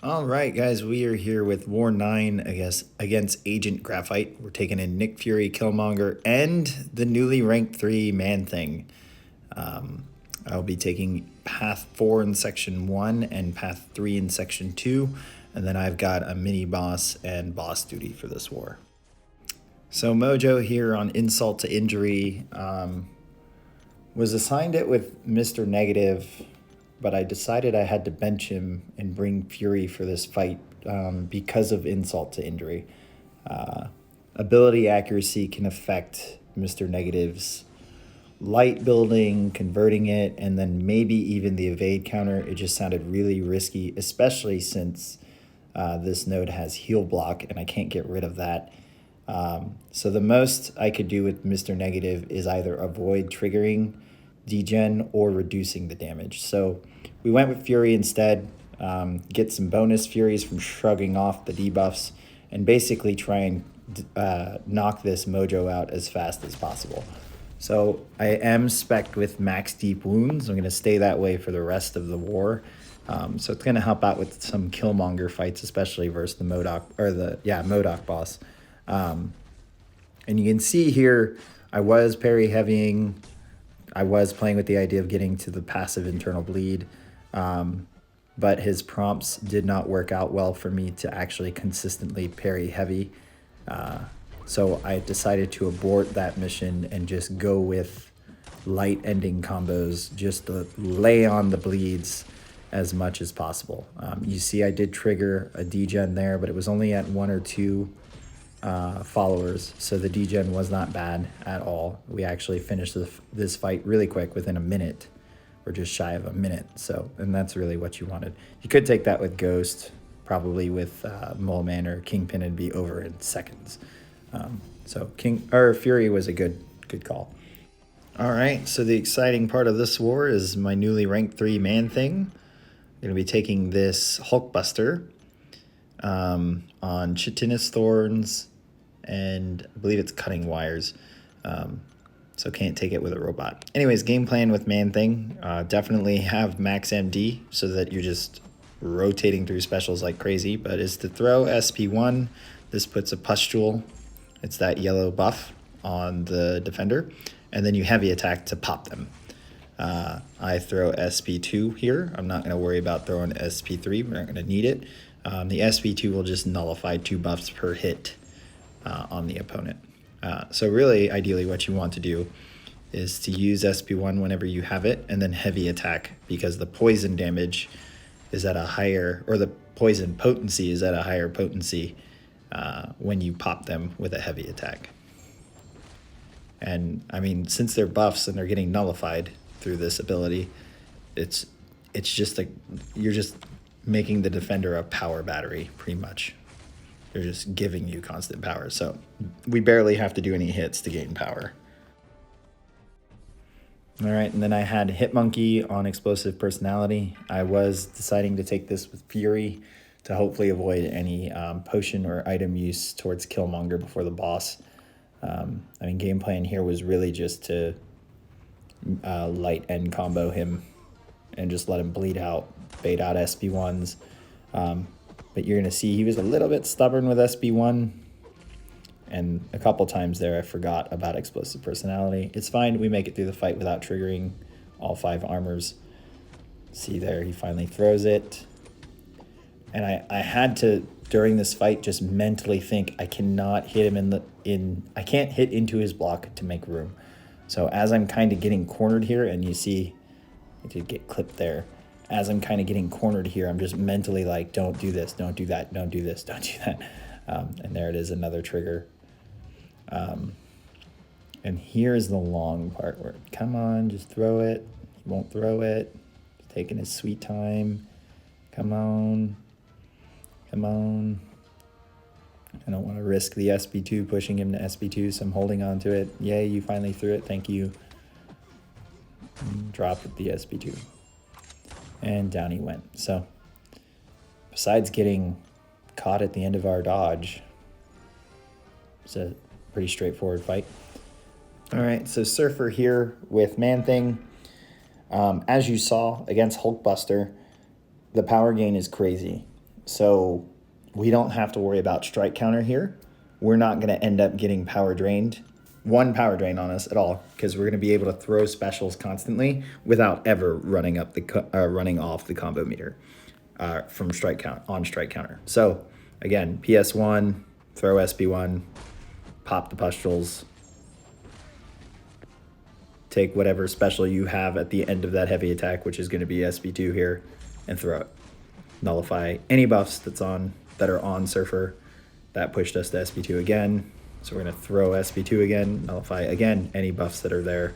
All right, guys, we are here with War 9, I guess, against Agent Graphite. We're taking in Nick Fury, Killmonger, and the newly ranked 3 Man-Thing. I'll be taking Path 4 in Section 1 and Path 3 in Section 2, and then I've got a mini-boss and boss duty for this war. So Mojo here on Insult to Injury was assigned it with Mr. Negative, but I decided I had to bench him and bring Fury for this fight because of Insult to Injury. Ability accuracy can affect Mr. Negative's light building, converting it, and then maybe even the evade counter. It just sounded really risky, especially since this node has heal block and I can't get rid of that. So the most I could do with Mr. Negative is either avoid triggering degen or reducing the damage. So we went with Fury instead, get some bonus Furies from shrugging off the debuffs, and basically try and knock this Mojo out as fast as possible. So I am spec'd with max deep wounds. I'm going to stay that way for the rest of the war. So it's going to help out with some Killmonger fights, especially versus the Modok, or the Modok boss. And you can see here, I was parry heavying. I was playing with the idea of getting to the passive internal bleed, but his prompts did not work out well for me to actually consistently parry heavy. So I decided to abort that mission and just go with light ending combos, just to lay on the bleeds as much as possible. You see I did trigger a degen there, but it was only at 1 or 2 followers, so the degen was not bad at all. We actually finished this fight really quick, within a minute, or just shy of a minute. So, and that's really what you wanted. You could take that with Ghost, probably with Mole Man or Kingpin, it'd be over in seconds. So Fury was a good call. All right, so the exciting part of this war is my newly ranked 3 Man-Thing. I'm gonna be taking this Hulkbuster on Chitinous Thorns, and I believe it's Cutting Wires, so can't take it with a robot. Anyways, game plan with Man-Thing, definitely have max MD so that you're just rotating through specials like crazy, but is to throw SP1. This puts a pustule, it's that yellow buff on the defender, and then you heavy attack to pop them. I throw SP2 here. I'm not going to worry about throwing SP3. We're not going to need it. The SP2 will just nullify 2 buffs per hit on the opponent. So really, ideally, what you want to do is to use SP1 whenever you have it, and then heavy attack, because the poison damage is at a higher, or the poison potency is at a higher potency when you pop them with a heavy attack. And I mean, since they're buffs and they're getting nullified through this ability, it's just like you're just making the defender a power battery, pretty much. They're just giving you constant power. So we barely have to do any hits to gain power. All right, and then I had Hitmonkey on Explosive Personality. I was deciding to take this with Fury to hopefully avoid any potion or item use towards Killmonger before the boss. I mean, game plan here was really just to light end combo him and just let him bleed out, bait out SP1s. But you're going to see he was a little bit stubborn with SP1. And a couple times there I forgot about Explosive Personality. It's fine. We make it through the fight without triggering all 5 armors. See there, he finally throws it. And I had to, during this fight, just mentally think I cannot hit him I can't hit into his block to make room. So as I'm kind of getting cornered here, and you see I did get clipped there. As I'm kind of getting cornered here, I'm just mentally like, don't do this, don't do that, don't do this, don't do that. And there it is, another trigger. And here's the long part where, come on, just throw it. He won't throw it. He's taking his sweet time. Come on. Come on. I don't want to risk the SP2 pushing him to SP2, so I'm holding on to it. Yay, you finally threw it. Thank you. Drop the SP2. And down he went. So besides getting caught at the end of our dodge, it's a pretty straightforward fight. All right, so Surfer here with Man-Thing. As you saw against Hulkbuster, the power gain is crazy. So we don't have to worry about strike counter here. We're not going to end up getting power drained, one power drain on us at all, because we're going to be able to throw specials constantly without ever running up the running off the combo meter from strike count on strike counter. So again, PS1, throw SB1, pop the pustules, take whatever special you have at the end of that heavy attack, which is going to be SB2 here, and throw it. Nullify any buffs that are on Surfer. That pushed us to SB2 again. So we're going to throw SB2 again, nullify again any buffs that are there.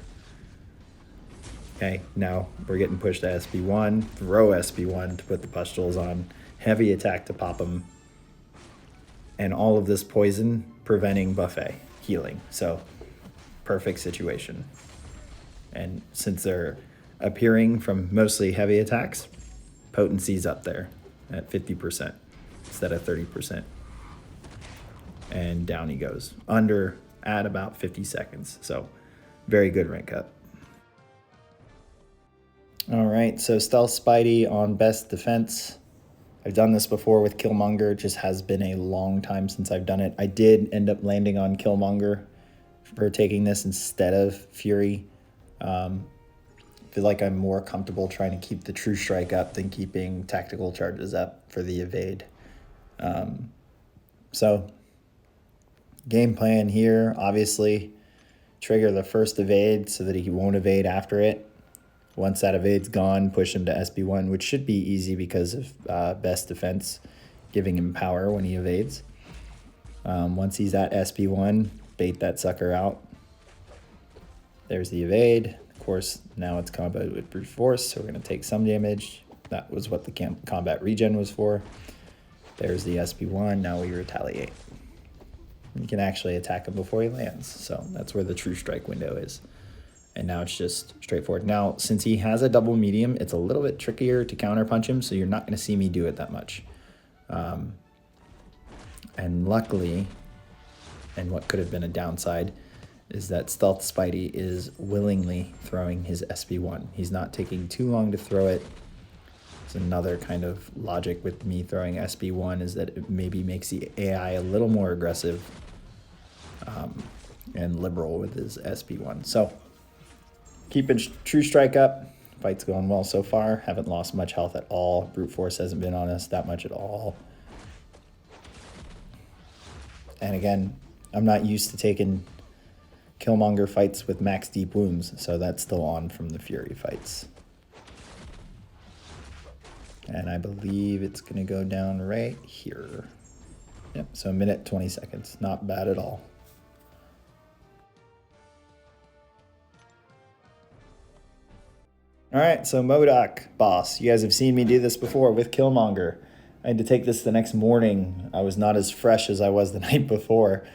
Okay, now we're getting pushed to SB1, throw SB1 to put the pustules on, heavy attack to pop them, and all of this poison preventing buffet, healing. So perfect situation. And since they're appearing from mostly heavy attacks, potency's up there at 50% instead of 30%. And down he goes, at about 50 seconds. So very good rank up. All right, so Stealth Spidey on best defense. I've done this before with Killmonger. It just has been a long time since I've done it. I did end up landing on Killmonger for taking this instead of Fury. Feel like I'm more comfortable trying to keep the True Strike up than keeping tactical charges up for the evade. So game plan here, obviously trigger the first evade so that he won't evade after it. Once that evade's gone, push him to SB1, which should be easy because of best defense giving him power when he evades. Once he's at SB1, bait that sucker out. There's the evade. Of course, now it's comboed with brute force, so we're going to take some damage. That was what the combat regen was for. There's the SB1. Now we retaliate. You can actually attack him before he lands, so that's where the True Strike window is. And now it's just straightforward. Now, since he has a double medium, it's a little bit trickier to counterpunch him, so you're not going to see me do it that much. And luckily, and what could have been a downside, is that Stealth Spidey is willingly throwing his SB1. He's not taking too long to throw it. It's another kind of logic with me throwing SB1 is that it maybe makes the AI a little more aggressive and liberal with his SB1. So keeping True Strike up. Fight's going well so far. Haven't lost much health at all. Brute Force hasn't been on us that much at all. And again, I'm not used to taking Killmonger fights with max deep wounds, so that's still on from the Fury fights. And I believe it's going to go down right here. Yep, so 1 minute, 20 seconds. Not bad at all. All right, so Modok boss. You guys have seen me do this before with Killmonger. I had to take this the next morning. I was not as fresh as I was the night before.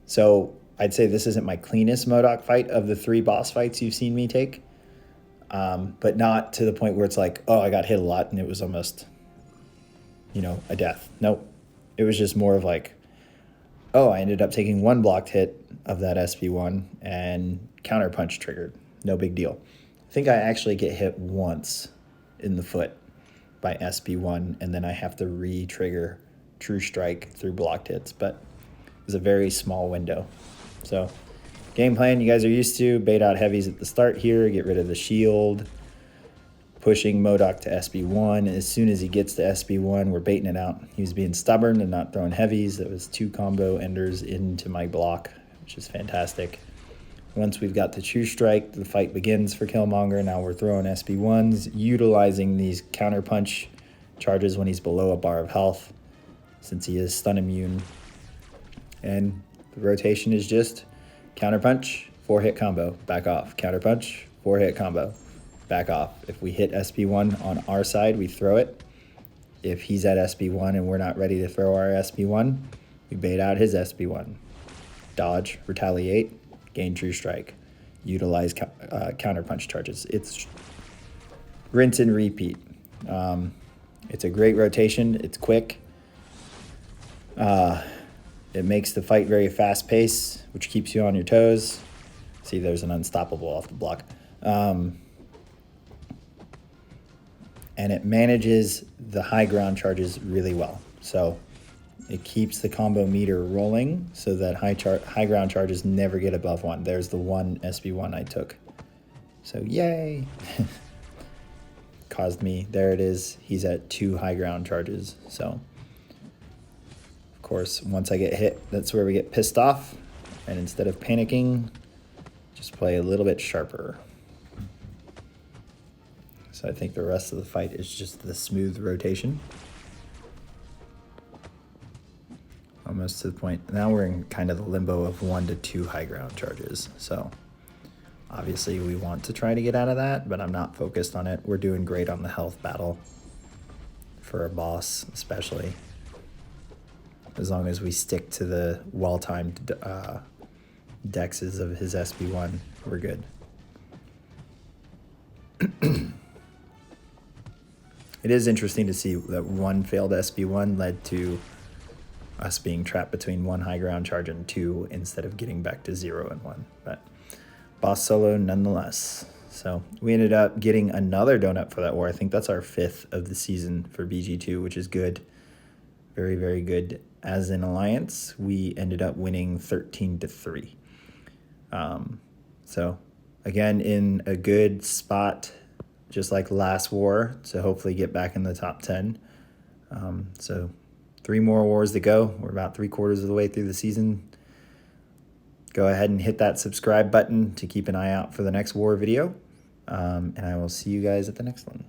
So I'd say this isn't my cleanest Modok fight of the 3 boss fights you've seen me take. But not to the point where it's like, oh, I got hit a lot and it was almost, a death. Nope. It was just more of like, oh, I ended up taking 1 blocked hit of that SB1 and counterpunch triggered. No big deal. I think I actually get hit once in the foot by SB1, and then I have to re-trigger True Strike through blocked hits, but it was a very small window. So game plan you guys are used to, bait out heavies at the start here, get rid of the shield, pushing Modok to SB1. As soon as he gets to SB1, we're baiting it out. He was being stubborn and not throwing heavies. That was 2 combo enders into my block, which is fantastic. Once we've got the True Strike, the fight begins for Killmonger. Now we're throwing SB1s, utilizing these counterpunch charges when he's below a bar of health, since he is stun immune. And the rotation is just counterpunch, 4-hit combo, back off. Counterpunch, 4-hit combo, back off. If we hit SB1 on our side, we throw it. If he's at SB1 and we're not ready to throw our SB1, we bait out his SB1. Dodge, retaliate, gain True Strike, utilize counterpunch charges. It's rinse and repeat. It's a great rotation. It's quick. It makes the fight very fast paced, which keeps you on your toes. See, there's an unstoppable off the block. and it manages the high ground charges really well. So it keeps the combo meter rolling so that high ground charges never get above 1. There's the one SB1 I took. So yay! Caused me, there it is. He's at 2 high ground charges. So of course, once I get hit, that's where we get pissed off. And instead of panicking, just play a little bit sharper. So I think the rest of the fight is just the smooth rotation. Almost to the point, now we're in kind of the limbo of 1 to 2 high ground charges. So obviously we want to try to get out of that, but I'm not focused on it. We're doing great on the health battle for a boss, especially. As long as we stick to the well-timed dexes of his SB1, we're good. It is interesting to see that one failed SB1 led to us being trapped between 1 high ground charge and 2 instead of getting back to 0 and 1. But boss solo nonetheless. So we ended up getting another donut for that war. I think that's our 5th of the season for BG2, which is good. Very, very good. As an alliance, we ended up winning 13-3. So again, in a good spot, just like last war, to hopefully get back in the top 10. So 3 more wars to go. We're about 3/4 of the way through the season. Go ahead and hit that subscribe button to keep an eye out for the next war video. And I will see you guys at the next one.